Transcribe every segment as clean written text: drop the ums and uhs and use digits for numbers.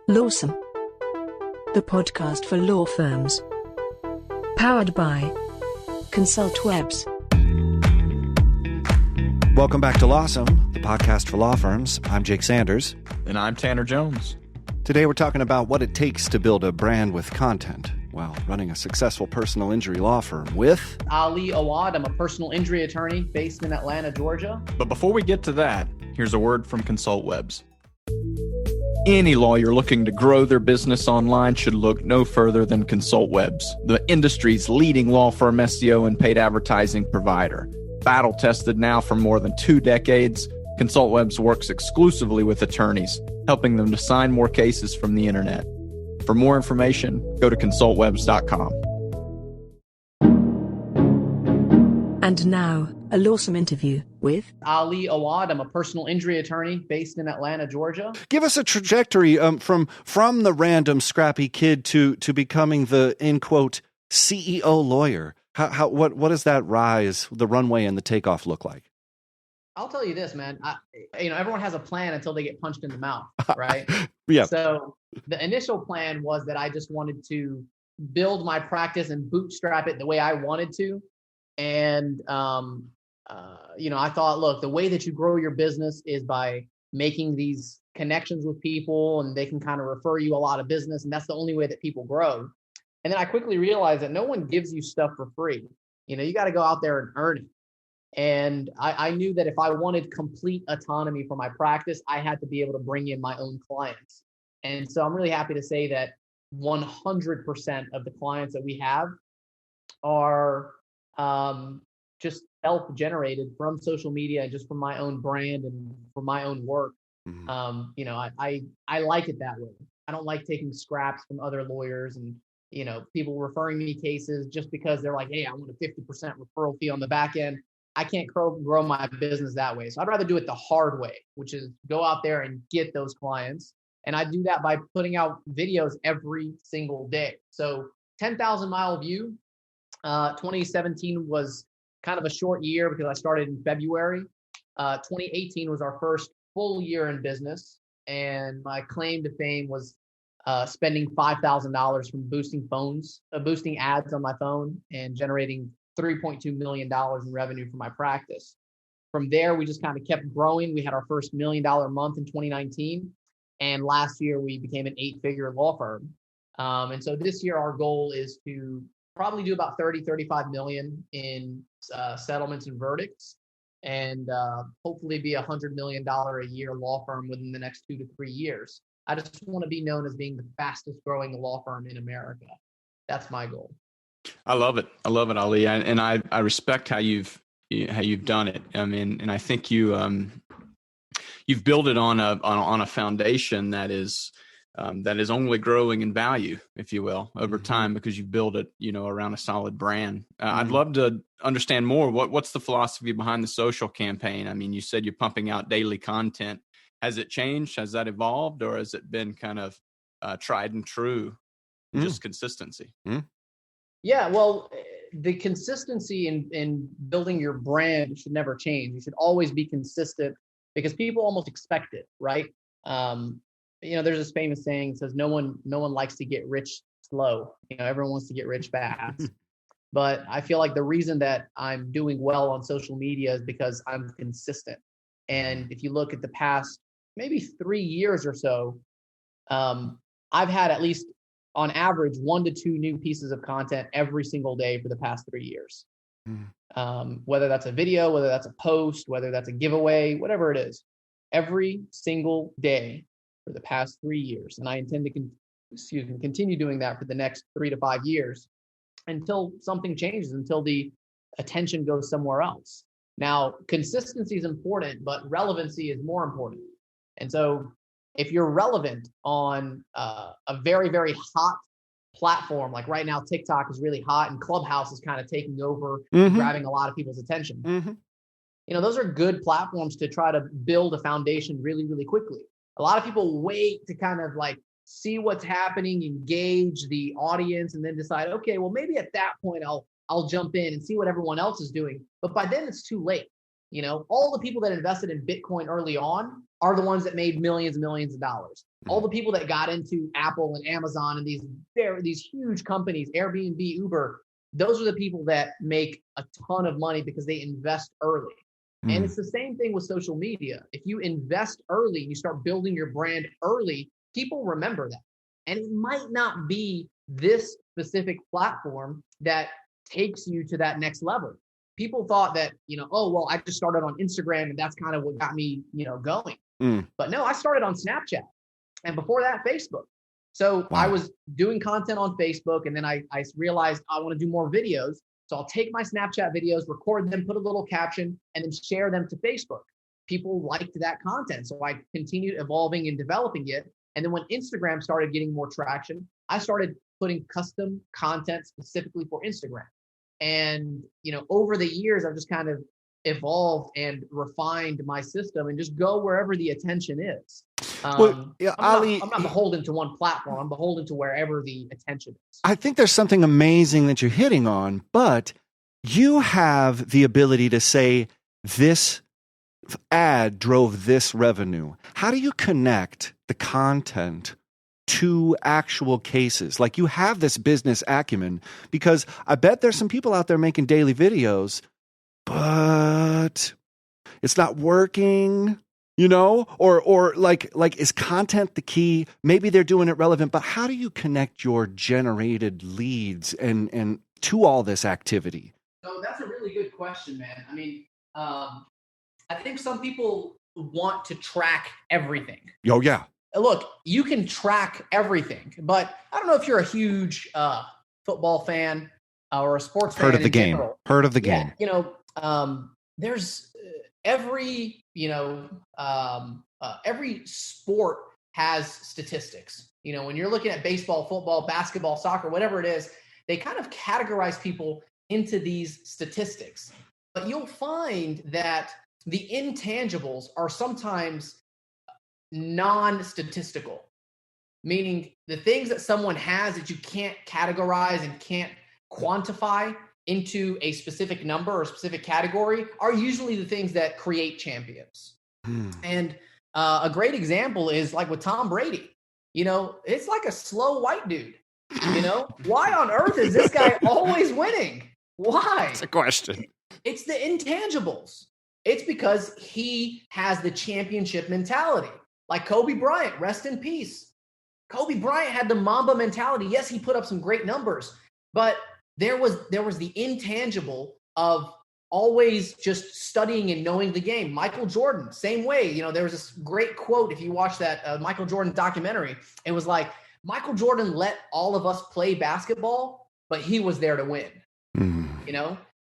Lawsome, the podcast for law firms. Powered by Consultwebs. Welcome back to Lawsome, the podcast for law firms. I'm Jake Sanders. And I'm Tanner Jones. Today we're talking about what it takes to build a brand with content while running a successful personal injury law firm with Ali Awad. I'm a personal injury attorney based in Atlanta, Georgia. But before we get to that, here's a word from Consultwebs. Any lawyer looking to grow their business online should look no further than Consultwebs, the industry's leading law firm SEO and paid advertising provider. Battle tested now for more than 2 decades, Consultwebs works exclusively with attorneys, helping them to sign more cases from the internet. For more information, go to consultwebs.com. And now, a Lawsome interview with Ali Awad. I'm a personal injury attorney based in Atlanta, Georgia. Give us a trajectory from the random scrappy kid to becoming the, in quote, CEO lawyer. What does that rise, the runway and the takeoff look like? I'll tell you this, man. Everyone has a plan until they get punched in the mouth, right? Yeah. So the initial plan was that I just wanted to build my practice and bootstrap it the way I wanted to. And, I thought, look, the way that you grow your business is by making these connections with people, and they can kind of refer you a lot of business. And that's the only way that people grow. And then I quickly realized that no one gives you stuff for free. You got to go out there and earn it. And I knew that if I wanted complete autonomy for my practice, I had to be able to bring in my own clients. And so I'm really happy to say that 100% of the clients that we have are just self-generated from social media and just from my own brand and from my own work. Mm-hmm. I like it that way. I don't like taking scraps from other lawyers and, people referring me cases just because they're like, hey, I want a 50% referral fee on the back end. I can't grow my business that way. So I'd rather do it the hard way, which is go out there and get those clients. And I do that by putting out videos every single day. So 10,000 mile view, 2017 was kind of a short year because I started in February. 2018 was our first full year in business. And my claim to fame was spending $5,000 from boosting ads on my phone and generating $3.2 million in revenue for my practice. From there, we just kind of kept growing. We had our first $1 million month in 2019. And last year, we became an 8-figure law firm. And so this year, our goal is to probably do about 35 million in settlements and verdicts, and hopefully be $100 million a year law firm within the next 2 to 3 years. I just want to be known as being the fastest growing law firm in America. That's my goal. I love it, Ali, and I respect how you've done it. I mean, and I think you've built it on a foundation that is only growing in value, if you will, over time, because you build it, around a solid brand. I'd love to understand more. What's the philosophy behind the social campaign? I mean, you said you're pumping out daily content. Has it changed? Has that evolved, or has it been kind of tried and true, just consistency? Yeah, well, the consistency in building your brand should never change. You should always be consistent because people almost expect it, right? There's this famous saying that says no one likes to get rich slow. Everyone wants to get rich fast. But I feel like the reason that I'm doing well on social media is because I'm consistent. And if you look at the past maybe 3 years or so, I've had at least on average 1 to 2 new pieces of content every single day for the past 3 years. Whether that's a video, whether that's a post, whether that's a giveaway, whatever it is, every single day for the past 3 years. And I intend to continue doing that for the next 3 to 5 years until something changes, until the attention goes somewhere else. Now, consistency is important, but relevancy is more important. And so if you're relevant on a very, very hot platform, like right now, TikTok is really hot and Clubhouse is kind of taking over, grabbing a lot of people's attention. Those are good platforms to try to build a foundation really, really quickly. A lot of people wait to kind of like see what's happening, engage the audience, and then decide, okay, well, maybe at that point I'll jump in and see what everyone else is doing. But by then it's too late. All the people that invested in Bitcoin early on are the ones that made millions and millions of dollars. All the people that got into Apple and Amazon and these huge companies, Airbnb, Uber, those are the people that make a ton of money because they invest early. And it's the same thing with social media. If you invest early, you start building your brand early, people remember that. And it might not be this specific platform that takes you to that next level. People thought that, oh, well, I just started on Instagram and that's kind of what got me, going. But no, I started on Snapchat. And before that, Facebook. So I was doing content on Facebook, and then I realized I want to do more videos. So I'll take my Snapchat videos, record them, put a little caption, and then share them to Facebook. People liked that content. So I continued evolving and developing it. And then when Instagram started getting more traction, I started putting custom content specifically for Instagram. And, over the years, I've just kind of evolved and refined my system and just go wherever the attention is. I'm not beholden to one platform. I'm beholden to wherever the attention is. I think there's something amazing that you're hitting on, but you have the ability to say this ad drove this revenue. How do you connect the content to actual cases? Like, you have this business acumen, because I bet there's some people out there making daily videos, but it's not working. Or like is content the key? Maybe they're doing it relevant, but how do you connect your generated leads and to all this activity? So that's a really good question, man. I mean, I think some people want to track everything. Oh, yeah. Look, you can track everything, but I don't know if you're a huge football fan or a sports fan. Heard of the game. There's every sport has statistics. When you're looking at baseball, football, basketball, soccer, whatever it is, they kind of categorize people into these statistics. But you'll find that the intangibles are sometimes non-statistical, meaning the things that someone has that you can't categorize and can't quantify into a specific number or a specific category are usually the things that create champions. And a great example is like with Tom Brady. It's like a slow white dude. Why on earth is this guy always winning? Why? It's a question. It's the intangibles. It's because he has the championship mentality. Like Kobe Bryant, rest in peace. Kobe Bryant had the Mamba mentality. Yes, he put up some great numbers, but there was the intangible of always just studying and knowing the game. Michael Jordan, same way. There was this great quote, if you watch that Michael Jordan documentary, it was like, Michael Jordan let all of us play basketball, but he was there to win.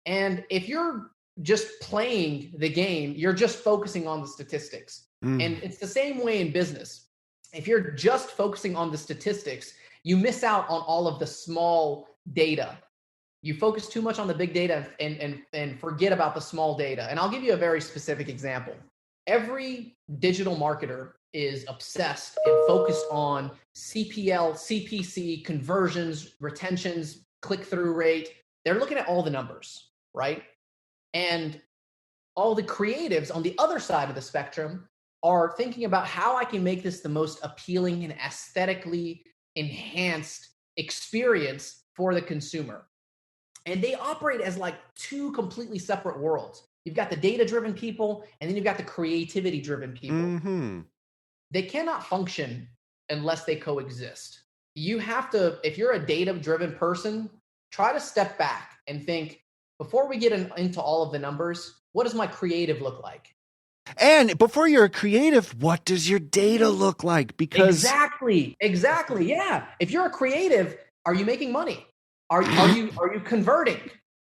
And if you're just playing the game, you're just focusing on the statistics. And it's the same way in business. If you're just focusing on the statistics, you miss out on all of the small data. You focus too much on the big data and forget about the small data. And I'll give you a very specific example. Every digital marketer is obsessed and focused on CPL, CPC, conversions, retentions, click-through rate. They're looking at all the numbers, right? And all the creatives on the other side of the spectrum are thinking about how I can make this the most appealing and aesthetically enhanced experience for the consumer. And they operate as like two completely separate worlds. You've got the data-driven people, and then you've got the creativity-driven people. They cannot function unless they coexist. You have to, if you're a data-driven person, try to step back and think, before we get into all of the numbers, what does my creative look like? And before you're a creative, what does your data look like? Because exactly. Yeah. If you're a creative, are you making money? Are you converting?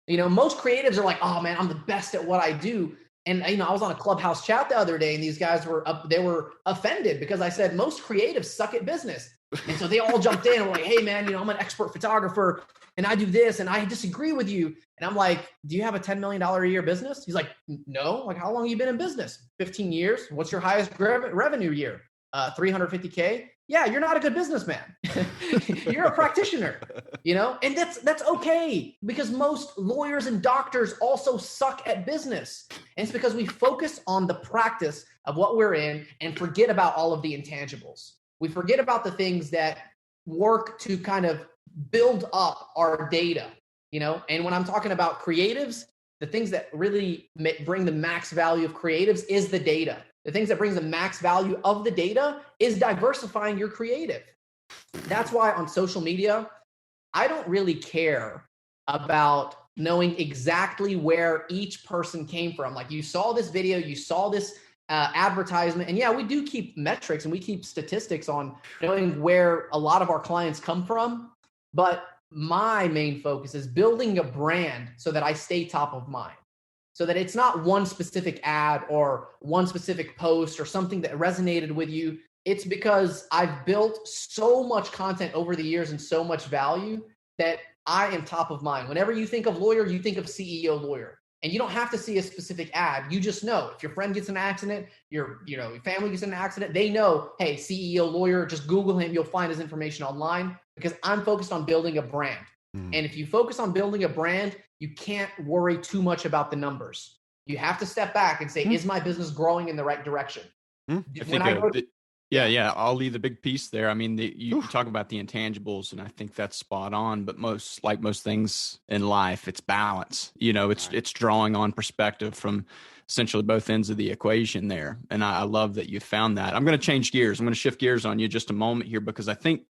Most creatives are like, oh man, I'm the best at what I do. And I was on a Clubhouse chat the other day, and these guys were offended because I said most creatives suck at business. And so they all jumped in and were like, hey man, I'm an expert photographer and I do this and I disagree with you. And I'm like, do you have a $10 million a year business? He's like, no. Like, how long have you been in business? 15 years. What's your highest revenue year? 350K. Yeah, you're not a good businessman. You're a practitioner, and that's okay, because most lawyers and doctors also suck at business. And it's because we focus on the practice of what we're in and forget about all of the intangibles. we forget about the things that work to kind of build up our data, and when I'm talking about creatives, the things that really bring the max value of creatives is the data. The things that brings the max value of the data is diversifying your creative. That's why on social media, I don't really care about knowing exactly where each person came from. Like, you saw this video, you saw this advertisement, and yeah, we do keep metrics and we keep statistics on knowing where a lot of our clients come from. But my main focus is building a brand so that I stay top of mind, so that it's not one specific ad or one specific post or something that resonated with you. It's because I've built so much content over the years and so much value that I am top of mind. Whenever you think of lawyer, you think of CEO lawyer. And you don't have to see a specific ad. You just know if your friend gets in an accident, your family gets in an accident, they know, hey, CEO lawyer, just Google him. You'll find his information online, because I'm focused on building a brand. And if you focus on building a brand, you can't worry too much about the numbers. You have to step back and say, is my business growing in the right direction? Ali, the big piece there. I mean, you talk about the intangibles, and I think that's spot on. But most things in life, it's balance. It's drawing on perspective from essentially both ends of the equation there. And I love that you found that. I'm going to change gears. I'm going to shift gears on you just a moment here, because I think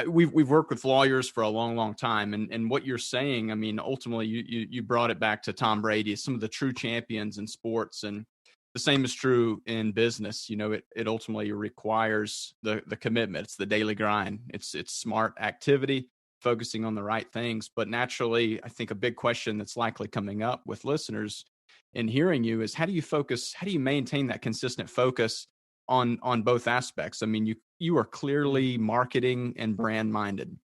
we've worked with lawyers for a long, long time, and what you're saying, I mean, ultimately, you brought it back to Tom Brady, some of the true champions in sports, and the same is true in business. It ultimately requires the commitment. It's the daily grind. It's smart activity, focusing on the right things. But naturally, I think a big question that's likely coming up with listeners in hearing you is, how do you maintain that consistent focus on both aspects? I mean, you are clearly marketing and brand minded.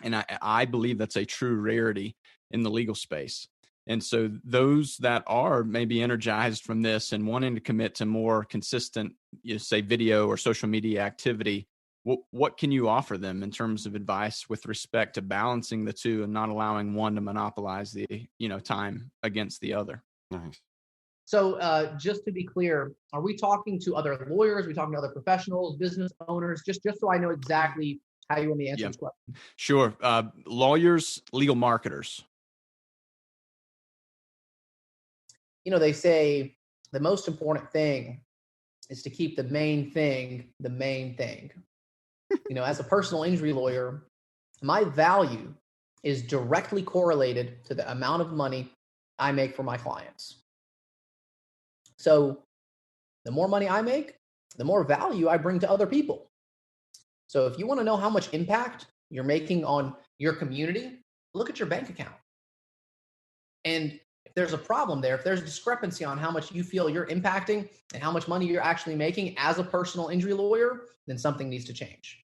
And I believe that's a true rarity in the legal space. And so those that are maybe energized from this and wanting to commit to more consistent, say, video or social media activity, what can you offer them in terms of advice with respect to balancing the two and not allowing one to monopolize the time against the other? Nice. So just to be clear, are we talking to other lawyers? Are we talking to other professionals, business owners? Just so I know exactly how you want me to answer this question. Sure. Lawyers, legal marketers. They say the most important thing is to keep the main thing the main thing. As a personal injury lawyer, my value is directly correlated to the amount of money I make for my clients. So the more money I make, the more value I bring to other people. So if you want to know how much impact you're making on your community, look at your bank account. And if there's a problem there, if there's a discrepancy on how much you feel you're impacting and how much money you're actually making as a personal injury lawyer, then something needs to change.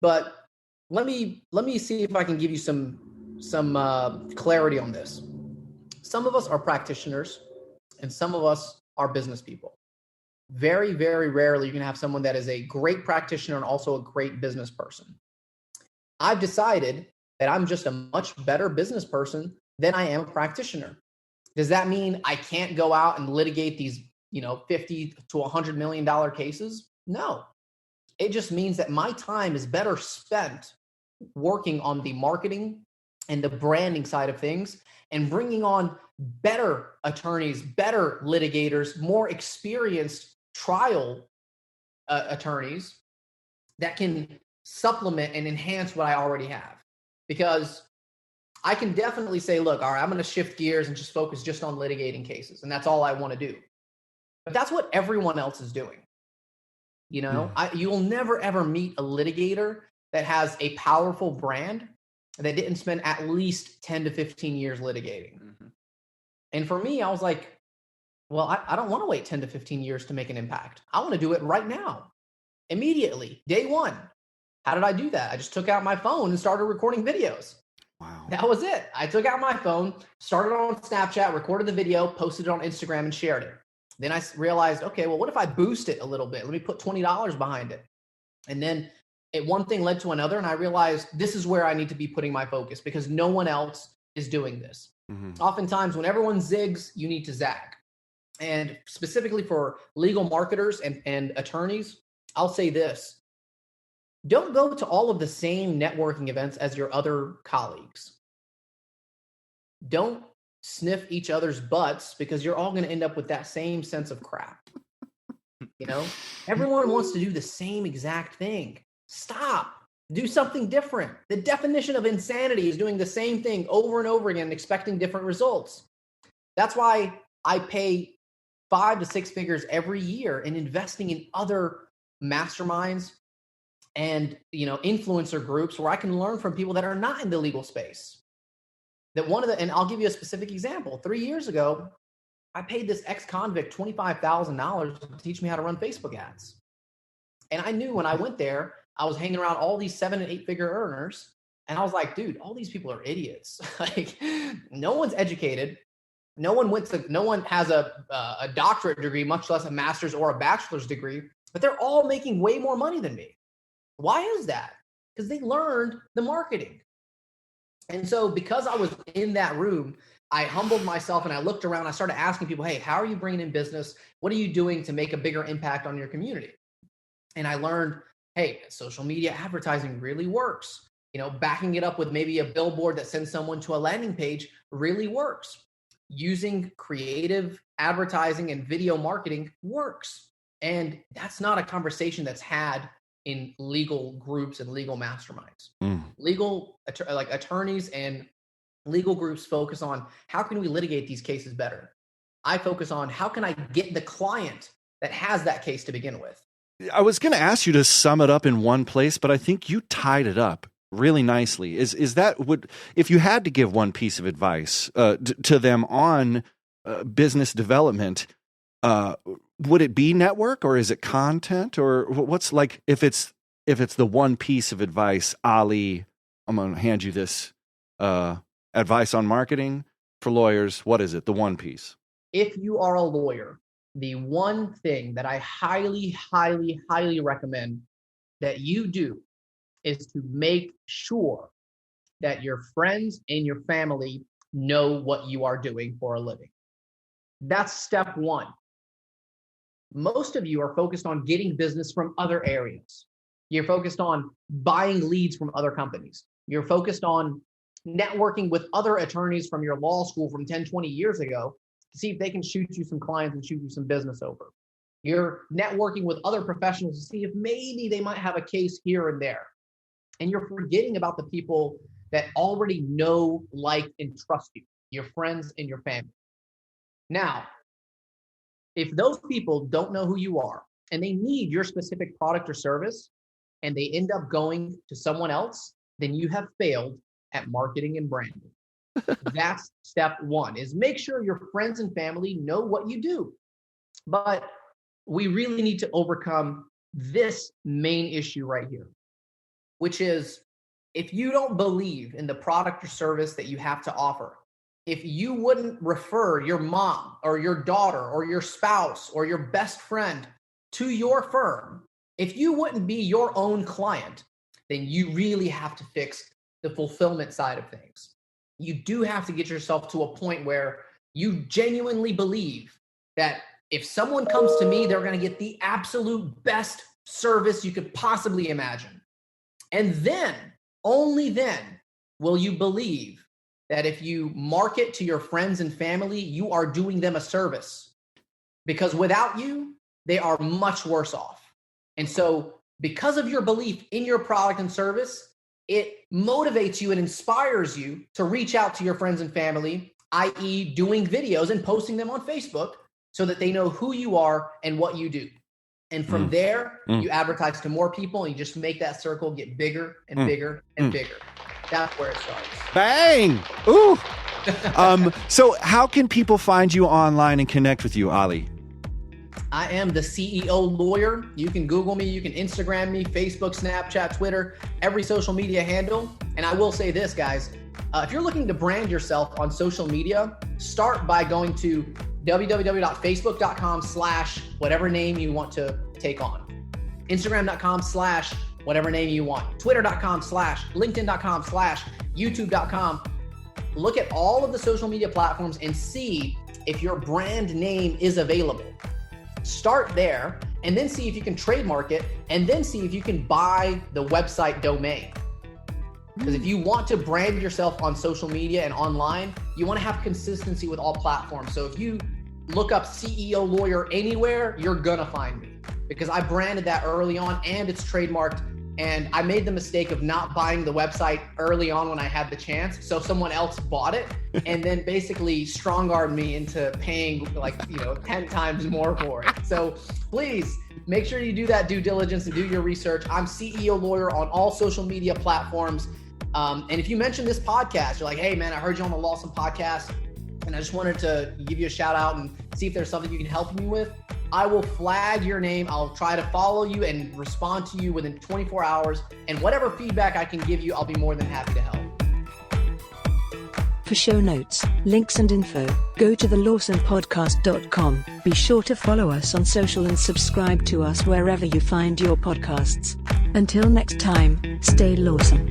But let me see if I can give you some clarity on this. Some of us are practitioners and some of us are business people. Very, very rarely you can have someone that is a great practitioner and also a great business person. I've decided that I'm just a much better business person than I am a practitioner. Does that mean I can't go out and litigate these, $50 to $100 million cases? No. It just means that my time is better spent working on the marketing and the branding side of things and bringing on better attorneys, better litigators, more experienced trial attorneys that can supplement and enhance what I already have. Because I can definitely say, look, all right, I'm going to shift gears and just focus just on litigating cases. And that's all I want to do. But that's what everyone else is doing. You will never, ever meet a litigator that has a powerful brand that didn't spend at least 10 to 15 years litigating. Mm-hmm. And for me, I was like, well, I don't want to wait 10 to 15 years to make an impact. I want to do it right now, immediately, day one. How did I do that? I just took out my phone and started recording videos. Wow. That was it. I took out my phone, started on Snapchat, recorded the video, posted it on Instagram, and shared it. Then I realized, okay, well, what if I boost it a little bit? Let me put $20 behind it. And then one thing led to another, and I realized this is where I need to be putting my focus because no one else is doing this. Mm-hmm. Oftentimes, when everyone zigs, you need to zag. And specifically for legal marketers and attorneys, I'll say this. Don't go to all of the same networking events as your other colleagues. Don't sniff each other's butts, because you're all going to end up with that same sense of crap. You know, everyone wants to do the same exact thing. Stop. Do something different. The definition of insanity is doing the same thing over and over again and expecting different results. That's why I pay 5 to 6 figures every year in investing in other masterminds and, you know, influencer groups where I can learn from people that are not in the legal space. And I'll give you a specific example. 3 years ago, I paid this ex-convict $25,000 to teach me how to run Facebook ads. And I knew when I went there, I was hanging around all these 7 and 8 figure earners. And I was like, dude, all these people are idiots. Like, no one's educated. No one has a doctorate degree, much less a master's or a bachelor's degree, but they're all making way more money than me. Why is that? Because they learned the marketing. And so because I was in that room, I humbled myself and I looked around. I started asking people, hey, how are you bringing in business? What are you doing to make a bigger impact on your community? And I learned, hey, social media advertising really works. You know, backing it up with maybe a billboard that sends someone to a landing page really works. Using creative advertising and video marketing works. And that's not a conversation that's had in legal groups and legal masterminds. Legal attorneys and legal groups focus on how can we litigate these cases better. I focus on how can I get the client that has that case to begin with. I was going to ask you to sum it up in one place, but I think you tied it up really nicely. Is that if you had to give one piece of advice to them on business development, would it be network, or is it content, or what's, like, if it's the one piece of advice, Ali, I'm going to hand you this advice on marketing for lawyers. What is it? The one piece. If you are a lawyer, the one thing that I highly, highly, highly recommend that you do is to make sure that your friends and your family know what you are doing for a living. That's step one. Most of you are focused on getting business from other areas. You're focused on buying leads from other companies. You're focused on networking with other attorneys from your law school from 10, 20 years ago to see if they can shoot you some clients and shoot you some business over. You're networking with other professionals to see if maybe they might have a case here and there. And you're forgetting about the people that already know, like, and trust you, your friends and your family. Now, if those people don't know who you are and they need your specific product or service and they end up going to someone else, then you have failed at marketing and branding. That's step one, is make sure your friends and family know what you do. But we really need to overcome this main issue right here, which is if you don't believe in the product or service that you have to offer, if you wouldn't refer your mom or your daughter or your spouse or your best friend to your firm, if you wouldn't be your own client, then you really have to fix the fulfillment side of things. You do have to get yourself to a point where you genuinely believe that if someone comes to me, they're going to get the absolute best service you could possibly imagine. And then, only then, will you believe that if you market to your friends and family, you are doing them a service. Because without you, they are much worse off. And so because of your belief in your product and service, it motivates you and inspires you to reach out to your friends and family, i.e. doing videos and posting them on Facebook so that they know who you are and what you do. And from there, you advertise to more people and you just make that circle get bigger and bigger and bigger. That's where it starts. Bang! Ooh! So how can people find you online and connect with you, Ali? I am the CEO Lawyer. You can Google me, you can Instagram me, Facebook, Snapchat, Twitter, every social media handle. And I will say this, guys, if you're looking to brand yourself on social media, start by going to www.facebook.com/whatever name you want to take on. Instagram.com/whatever name you want. Twitter.com/ LinkedIn.com/ YouTube.com. Look at all of the social media platforms and see if your brand name is available. Start there and then see if you can trademark it, and then see if you can buy the website domain. Because if you want to brand yourself on social media and online, you want to have consistency with all platforms. So if you look up CEO Lawyer anywhere, you're gonna find me, because I branded that early on and it's trademarked. And I made the mistake of not buying the website early on when I had the chance. So someone else bought it and then basically strong-armed me into paying 10 times more for it. So please make sure you do that due diligence and do your research. I'm CEO Lawyer on all social media platforms. And if you mention this podcast, you're like, hey man, I heard you on the Lawson podcast, and I just wanted to give you a shout out and see if there's something you can help me with, I will flag your name. I'll try to follow you and respond to you within 24 hours. And whatever feedback I can give you, I'll be more than happy to help. For show notes, links and info, go to thelawsonpodcast.com. Be sure to follow us on social and subscribe to us wherever you find your podcasts. Until next time, stay lawson.